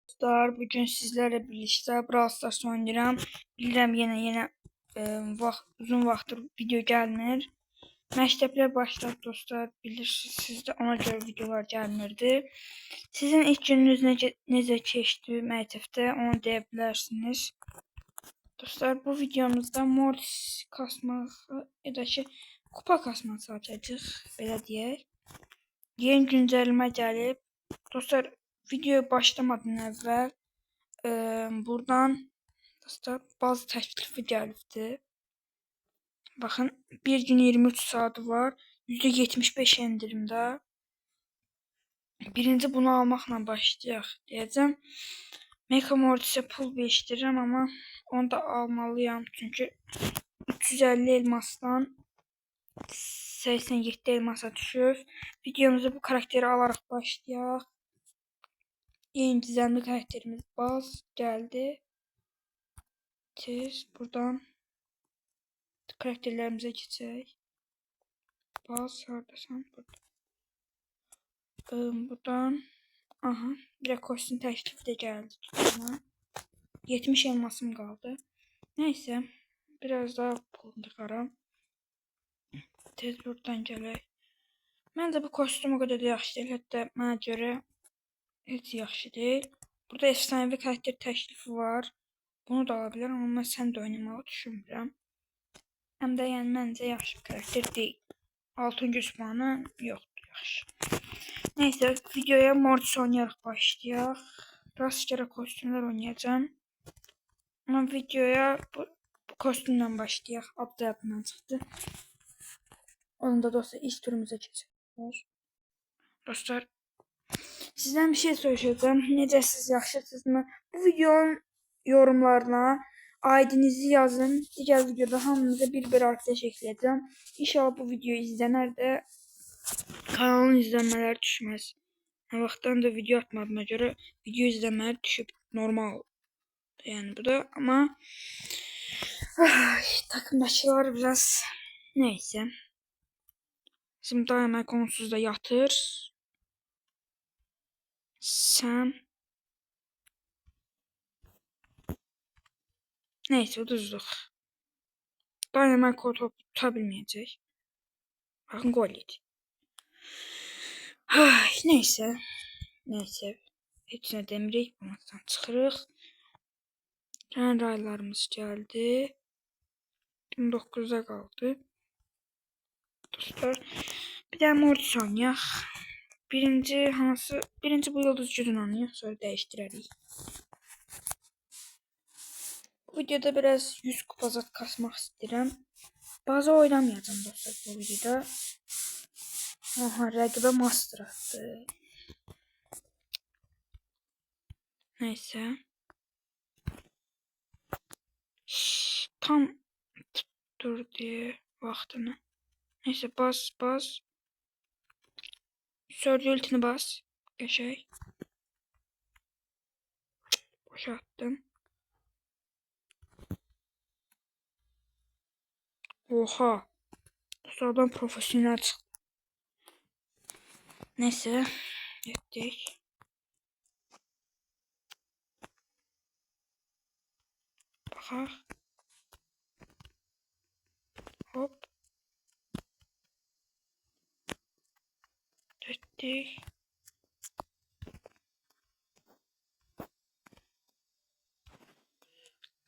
Dostlar, bugün sizlərlə birlikdə Brawl Stars oynayıram. Bilirəm yenə uzun vaxtdır video gəlmir. Məktəblər başladı dostlar, bilirsiniz, sizdə ona görə videolar gəlmirdi. Sizin ilk gününüz necə keçdi məktəbdə, onu deyə bilərsiniz. Dostlar, bu videomuzda Mortis kasmaq, ya da ki, kupa kasmaq çalışacağıq, belə deyək. Yeni güncəlmə gəlib. Dostlar, videoya başlamadan əvvəl buradan dostlar bazı təklifi gəlibdi. Baxın, bir gün 23 saat var. %75 endirimdə. Birinci bunu almaqla başlayaq deyəcəm. Mecha Mortis'e pul beşdirirəm, amma onu da almalıyam. Çünki 350 elmasdan 87 elmasa düşür. Videomuzu bu karakteri alaraq başlayaq. Yeni düzenli karakterimiz Baz geldi. Tez buradan karakterlerimize geçecek. Baz haradasan burada. Buradan aha bir kostüm təklif de geldi tutana. 70 elmasım kaldı. Neyse biraz daha pul tıkaram. Tez buradan gələk. Məncə bu kostüm o qədər də yaxşı deyil. Hətta mənə görə heç yaxşı deyil. Burada efsanevi karakter təklifi var. Bunu da ala bilərəm, amma mən sən də oynamağı düşünmürəm. Həm də yəni məncə yaxşı bir karakter deyil. 6. puanı yoxdur yaxşı. Neyse videoya Mortis oynayaraq başlayaq. Rastgele kostümlər oynayacağım. Amma videoya bu kostümlə başlayaq. Adından çıxdı. Onu da dostlar ilk turumuza keçək. Dostlar, sizdən bir şey soruşacağım. Necəsiz, yaxşısınızmı? Bu videonun yorumlarına aidinizi yazın. Digər videoda hamınıza bir arkadaş ekleyeceğim. İnşallah bu videoyu izlənər də kanalın izlənmələri düşməz. Nə vaxtdan da video atmadığıma görə video izlənmələri düşüb. Normal. Yani bu da ama takımdaşlar biraz neyse. Şimdi daima onsuz da yatır. Sen neyse uduzluq. Dynamite o top tutabilməyəcək. Baxın gol yedi. Neyse. Heç nə demirik. Bundan çıxırıq. Gələn raylarımız gəldi. 29'da qaldı. Dostlar, bir də Mortis oynayaq. Birinci bu yıldız gücünü oynayaq, sonra dəyişdirərik. Bu videoda biraz 100 kupa zat kasmaq istəyirəm. Bazı oynamayacağım dostlar bu videoda. Aha, rəqibə master attı. Neyse. Tam dur diye vaxtını. Neyse bas. Surge ultini bas. Geçey. Boşa attım. Oha. Sonradan profesyonel çıktı. Neyse. Gittik. Bakaq. Hop. Gittik.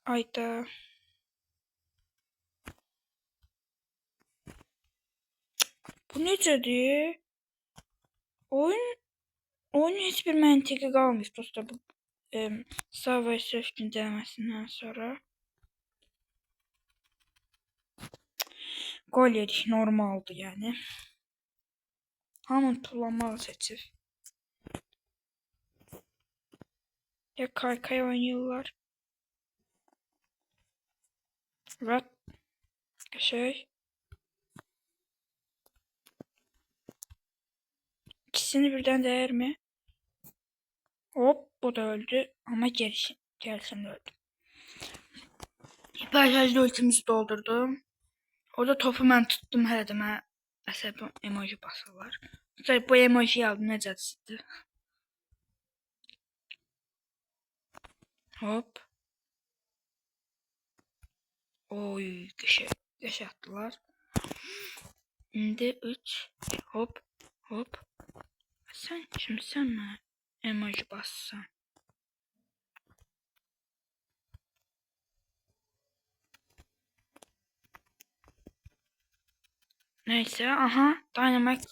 Ayda. Bu necədir? Oyun hiçbir məntiqi qalmır dostlar bu sağ və söz güncəlməsindən sonra. Gol yedik, normaldır yani. Hamın tullanmağı seçir. Ya kaykay oynuyorlar. Evet. İkisini birden değer mi? Hop, bu da öldü ama gerisinde öldü. Hiperşarjlı ultimizi doldurdum. Orada topu mən tuttum, hələ də mənə əsəbi emoji basırlar. Bu emojiyi aldım, necəsidir? Hop. Oy, qəşəng atdılar. İndi 3. Hop. Hop. Sen kimsən mi? Emoji bassan. Neyse, aha, Dynamite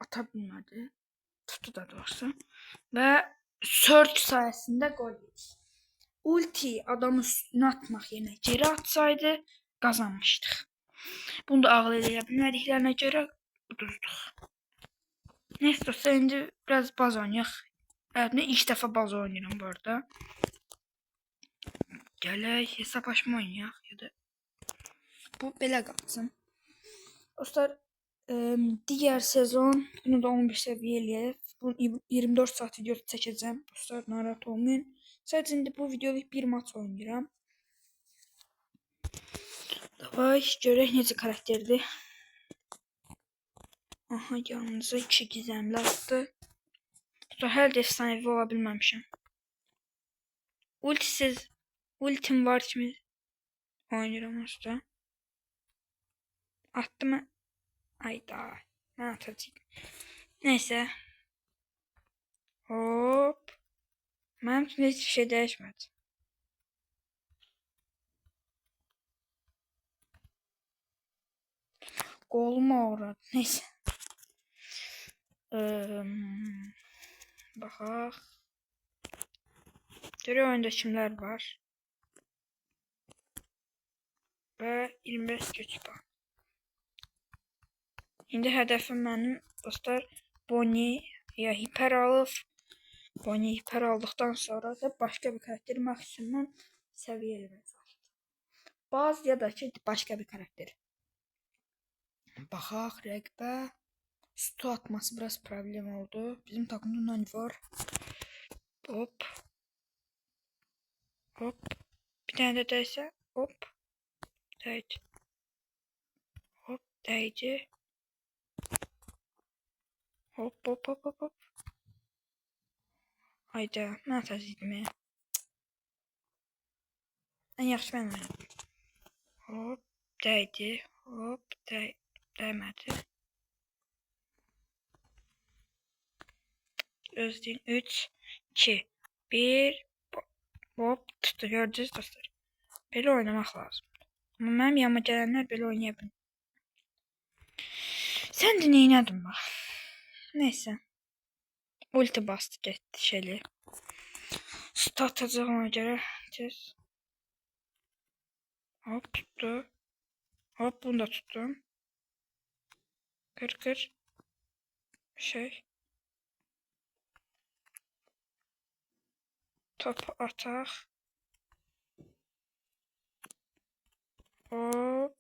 ata bilmədi. Tuttu da doğrusu. Və search sayesinde gol yedik. Ulti adamı üstüne atmaq yerine geri atsaydı kazanmıştık. Bunu da ağıl edə bilmədiklərinə görə uduzduq. Neyse dostlar, indi biraz baz oynayaq. Evet, ne ilk defa baz oynayıram bu arada. Gələk hesablaşma oynayaq ya da bu belə qalsın. Dostlar, diğer sezon bunu da 15 seviyeli. Bu 24 saat video çəkəcəm. Dostlar, narahat olmayın. Sadəcə indi bu videoda bir maç oynayıram. Davay görək necə karakterdir. Aha, yanımıza 2 gizemli attı. Dostlar, hər də efsanevi ola bilməmişəm. Ultim var kimi oynayıram usta. Attı mı? Ayda. Ne atacağım? Neyse. Hop. Benim için hiçbir şey değişmedi. Goluma uğradı. Neyse. Baxaq. Görək oyunda kimlər var. Və 25 güc var. İndi hədəfim mənim dostlar Bonnie ya hiper alıb. Bonnie hiper aldıktan sonra da başka bir karakter maksimum səviyyəli vəzir. Baz ya da ki başka bir karakter. Baxaq rəqbə. Stu atması biraz problem oldu. Bizim takımda Nani var. Hop. Hop. Bir tane de değse. Hop. Değdi. Hop. Değdi. Hop hop hop hop hop. Hayda. Ne atacağım ya? En yaxşı ben oynadım. Hop. Değdi. Hop. Değmedi. Özdeyin 3, 2, 1. Hop. Tuttu. Gördünüz dostlar. Böyle oynamak lazım. Ama benim yanıma gelenler böyle oynayabilir. Sen de neynədin bak. Neyse. Ulti bastı getdi şeyli. Sütü atacaq ona görə. Tez. Hop tuttu. Hop bunu da tuttum. Kır. Şey. Top atak. Hop.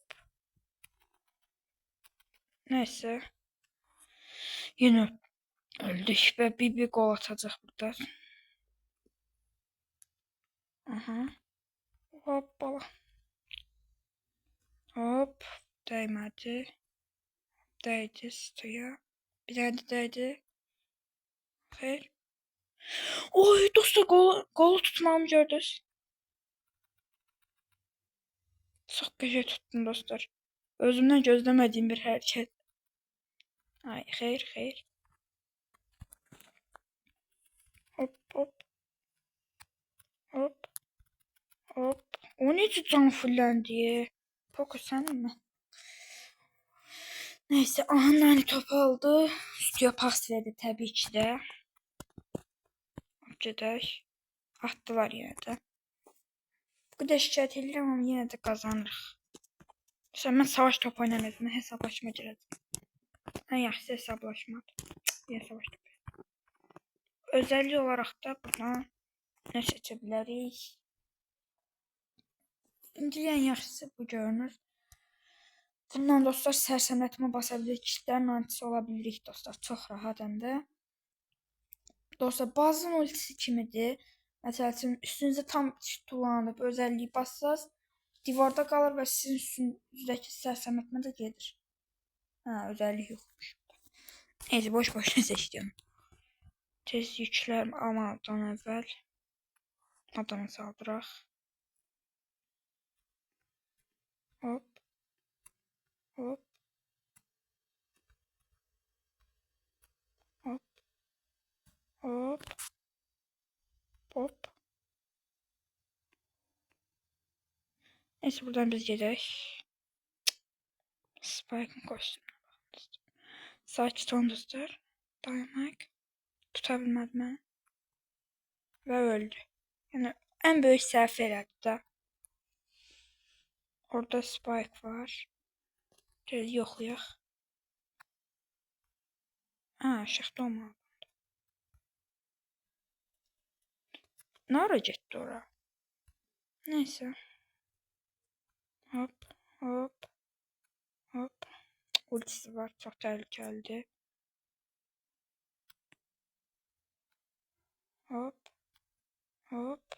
Neyse. Yine öldük ve bir gol atacak burada. Aha. Hop bala. Hop. Değmedi. Değdi suya. Bir tane de değdi. Hayır. Oy dostlar gol tutmamı gördünüz. Çok güzel tuttum dostlar. Özümden gözlemediğim bir hareket. Ay hayır. Hop. O necə can fullendi? Poco sen mi? Neyse Nani top aldı. Stüdyo pas verdi tabii ki de. Gedək. Attılar yine de. Bu kadar şikayet edirəm ama yine de kazanırıq. Mesela ben savaş top oynamıyordum. Hesaplaşma girəcəm. En yaxşı hesaplaşma. Hesaplaşma. Özelliği olarak da buradan ne seçebiliriz? İndi en yaxşısı bu görünür. Bundan dostlar sərsəmlətmə basa bilirik. Kişilərin antisi ola bilirik dostlar. Çox rahat həm də. Dostlar bazının ultisi kimidir. Məsəl üçün üstünüzə tam tullanıb özelliği bassaz divarda qalır və sizin üstünüzdəki sərsəmlətmə də gedir. Özellik yoxmuş. Neyse boş seçdim. Tez yüklər almadan əvvəl. Adamı saldıraq. Hop. Hop. Hop. Hop. Hop. Neyse buradan biz gedək. Spike'ın kostümünə baxın. Sakit onduzdur. Dayanaq. Tuta bilmədi mən. Və öldü. Yəni ən böyük səhv elədi də. Orada Spike var. Gəl yoxlayaq. Işıqda olmalı. Nara getdi ora? Neyse. Hop. Hop. Hop. Ultisi var. Çox təhlükəlidir. Hop. Hop.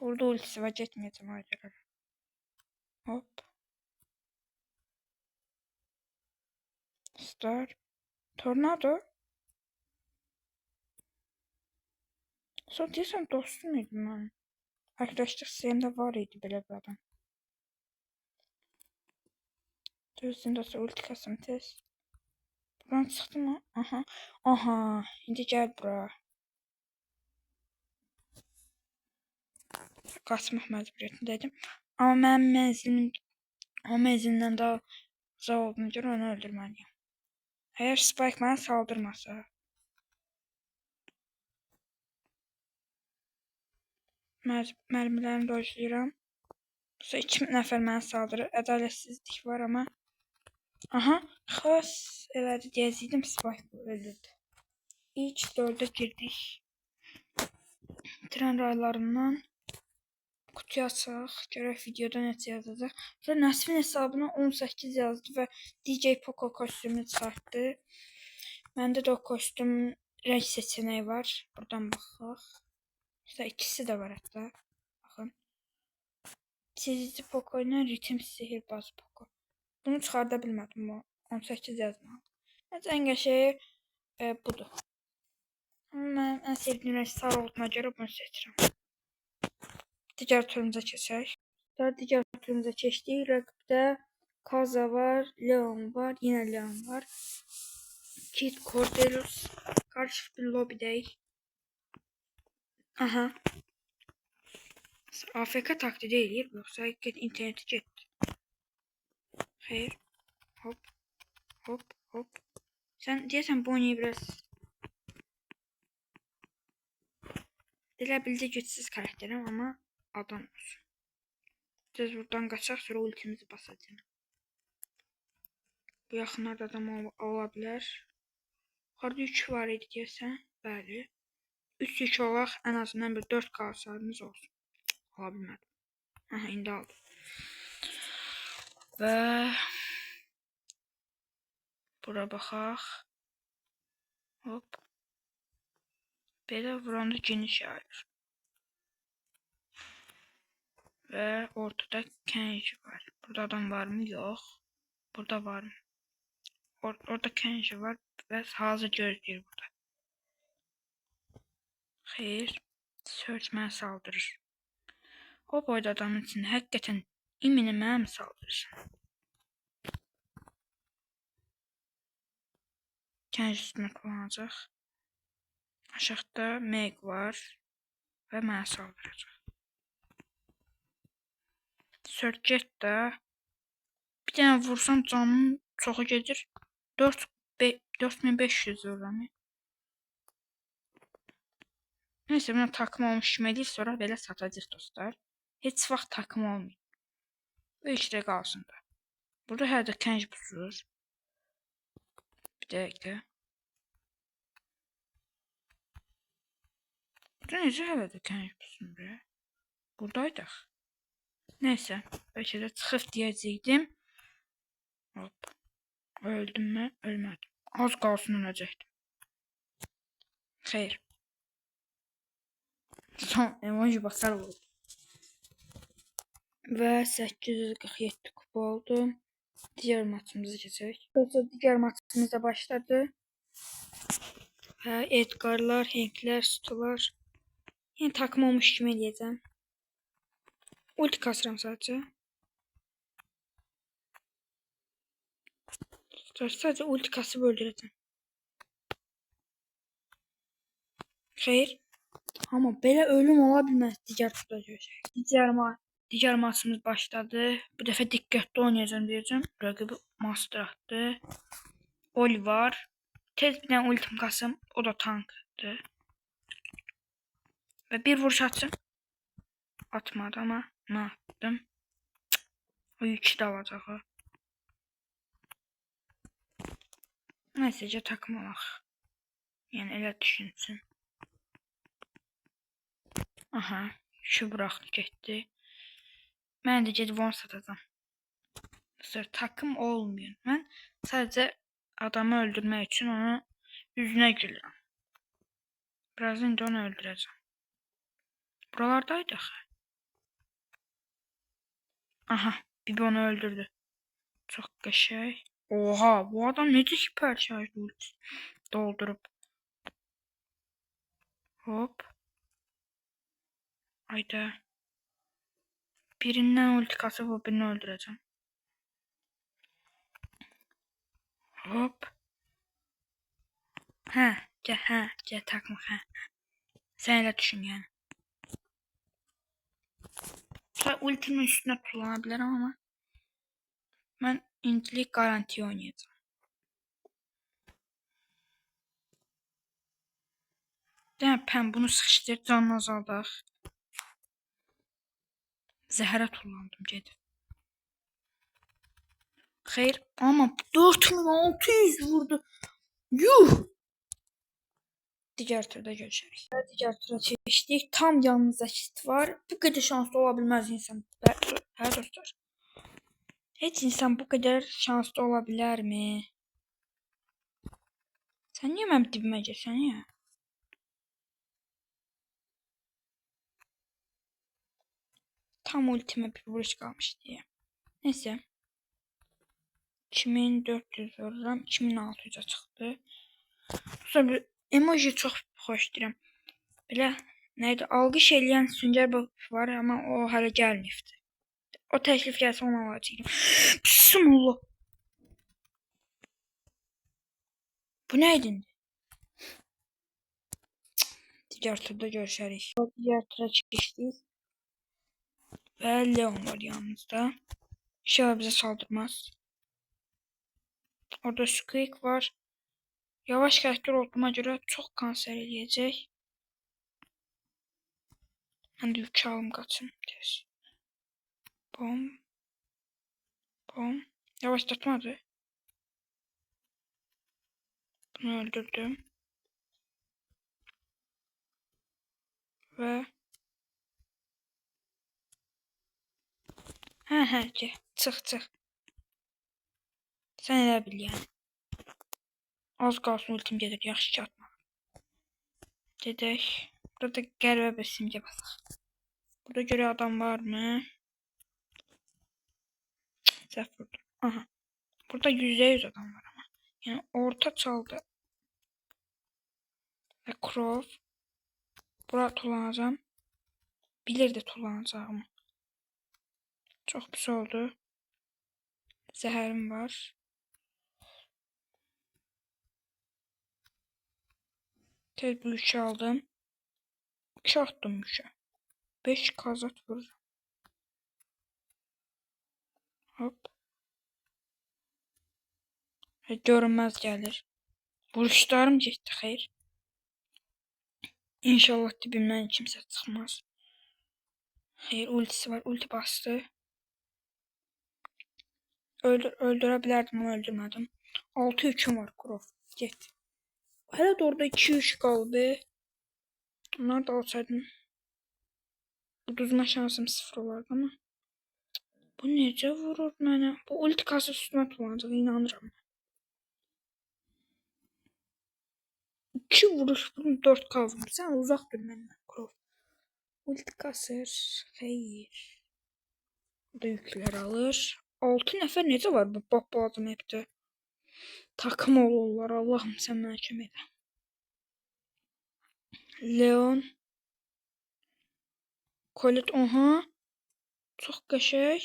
Burada ultisi var. Getməyəcəm ayrı. Hop. Star. Tornado. Sonra deyirsən dostum idi mən. Arkadaşlıq sistemində var idi belə bir adam. Düzdür dostlar, ulti kasım tez. Buradan çıxdı mı? Aha. Aha. İndi gəl bura. Qaçmaq məcburiyyətindəydim. Amma mənim mənzilimdən daha uzaq olduğuna görə onu öldürməliyəm. Əgər Spike mənə saldırmasa. Mərmilərimi dojlayıram. Sonra 2 nəfər mənə saldırır. Ədalətsizlik var amma. Aha. Xas elədi deyəcəydim, Spike öldürdü. İlk 4'e girdik. Tren raylarından kutuya açaq. Görək videoda necə yazacaq. Sonra Nəsibin hesabına 18 yazdı və DJ Poco kostümünü çıxartdı. Məndə də o kostüm renk seçeneği var. Buradan baxaq. İşte ikisi də var hətta. Baxın. Çizici Poco ilə ritim sihirbaz Poco. Bunu çıxarda bilmədim o. 18 yazmalı. Necə ən qəşəyi budur. Amma mənim ən sevdiyim renk sarı olduğuna görə bunu seçirəm. Digər turumuza keçək. Digər turumuza keçdik. Rəqibdə Kaza var, Leon var, yenə Leon var. Kid Cordelius. Qarşı bir lobidəyik. Aha. AFK taklidi eləyir, yoxsa interneti getdi. Xeyr. Hop. Hop. Hop. Sən deyəsən bu oyunu biraz elə bildi gücsüz karakterim, amma adam olsun. Biz buradan qaçaq, sonra ultimizi basacağım. Bu yaxınlarda adam ola bilər. Yuxarıda 3 var idi deyəsən. Bəli. 3 yük olaq, ən azından bir 4 qalsarımız olsun. Ola bilmədim. Aha, indi aldım. Və bura baxaq. Hop. Belə vuranda geniş yayılır. Və ortada Kenji var. Burada adam var mı? Yox. Burada var mı? Orada Kenji var və hazır gözləyir burada. Xeyr. Search mənə saldırır. O boyda adamın içində həqiqətən imini mənə mi saldırırsan? Kenji üstünə kullanacaq. Aşağıda Meg var və mənə saldıracaq. Search get də. Bir dənə vursam canım çoxu gedir. 4500 vururam. Neyse, buna takım olmuş kimi sonra belə satacaq dostlar. Heç vaxt takım olmayın. Bu işdə qalsın da. Burada hələ də Kenji pusur. Bir dəqiqə. Burada necə hələ də Kenji pusun be? Buradaydıq. Neyse, bəlkə də çıxıb deyəcəkdim. Hop. Öldüm mü? Ölmədim. Az qalsın öləcəkdim. Xeyr. Son emoji basar oldu. Və 847 kupa oldu. Digər maçımıza keçək. Digər maçımız da başladı. Və Edgarlar, Henklər, Stular. Yəni takım olmuş kimi eləyəcəm. Ulti kasıram sadəcə. Sadəcə ulti kasıb öldürəcəm. Xeyr. Amma belə ölüm ola bilməz. Digər turda görüşək. Digər maçımız başladı. Bu dəfə diqqətli oynayacağım deyəcəm. Rəqibi master atdı. Olivar. Tez bir dənə ultim kasım. O da tankdır. Və bir vuruş atacağım. Atmadı ama ne attım? O yükü de alacaq o. Neyse takım olaq. Yəni elə düşünsün. Aha, şu buraxdı getdi. Mən də gedib onu satacağam. Sır takım olmuyor. Mən sadəcə adamı öldürmək üçün onu yüzünə gülürəm. Birazdan indi onu öldürəcəm. Buralardaydı axı. Aha, Bibi onu öldürdü. Çok qəşəng. Oha, bu adam necə hiper şarj doldurup. Hop. Hayda. Birindən ulti kasıb o birini öldürəcəm. Hop. Gəl takmaq, hə. Sən elə düşün yəni. Ultinin üstünə tullana bilərəm ama mən indilik garanti oynayacağım. Pəm bunu sıxışdır, canını azaldaq. Zəhərə tullandım gedib. Xeyr, amma 4600 vurdu. Yuh! Digər turda görüşərik. Digər tura keçdik. Tam yanımızda kit var. Bu qədər şanslı ola bilməz insan. Hə dostlar. Heç insan bu qədər şanslı ola bilərmi? Sən niyə mənim dibimə girsən ya? Tam ultimə bir vuruş qalmış deyə. Neyse. 2400 vururam. 2600'a çıxdı. Sonra bir emoji çox xoş deyirəm. Belə neydi? Alqış eləyən süngər buff var ama o hələ gəlməyibdi. O təklif gəlsə onu alacağım. Bismillah. Bu neydi? Digər turda görüşərik. Digər tura keçdik. Və Leon var yanımızda. İnşallah bize saldırmaz. Orada Squeak var. Yavaş karakter olduğuma göre çok kanser eləyəcək. Mən də yük alım qaçım. Bom. Bom. Yavaşlatmadı. Bunu öldürdüm. Ve ki çıx. Sən elə bil yəni. Az qalsın ultim gedir, yaxşı ki atmadım. Gedək. Burada qəribə bir simgə basaq. Burada görə adam var mı? Səhv vurdum. Aha. Burada %100 adam var ama. Yəni orta çaldı. Və Krov. Bura tullanacağım. Bilirdi tullanacağımı. Çok pis oldu. Zəhərim var. Tez bir yükü aldım. 2 attım yükü. 5 kazat vururum. Hop. Görünməz gəlir. Vuruşlarım getdi, xeyr. İnşallah dibimdən kimsə çıxmaz. Xeyr, ultisi var. Ulti bastı. Öldürə bilərdim ama öldürmədim. 6 yüküm var Krov. Get. Hələ də orada 2 yük qaldı. Bunları da alsaydım. Uduzma şansım 0 olardı ama. Bu necə vurur mənə? Bu ulti kası üstüme tullanacaq, inanıram. 2 vuruş bunu 4K vurur. Sən uzaq dur məndən Krov. Ulti kasır. Xeyr. Bu da yüklər alır. 6 nəfər necə var bu balaca mapdə? Takım olurlar. Allahım sən mənə kömək et. Leon. Kolet, oha. Çox qəşəng.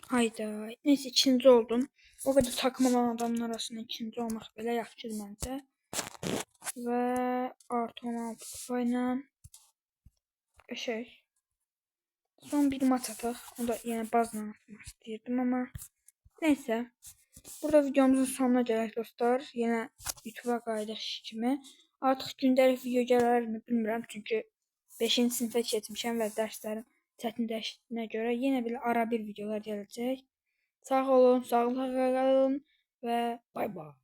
Hayda. Neyse ikinci oldum. O kadar takım olan adamın arasında ikinci olmak belə yaxşıdır məncə. Və artı 16 kupayla qəşəng. Son bir maç ataq. O da yenə bazla atmaq istəyirdim amma neysə. Burada videomuzun sonuna gələk dostlar. Yenə YouTube'a qayıdıq kimi. Artıq gündəlik video gələr mi bilmirəm çünki 5-ci sinifə keçmişəm və dərslərim çətinləşdiyinə görə yenə belə ara bir videolar gələcək. Sağ olun, sağlıqla qalın və bay bay.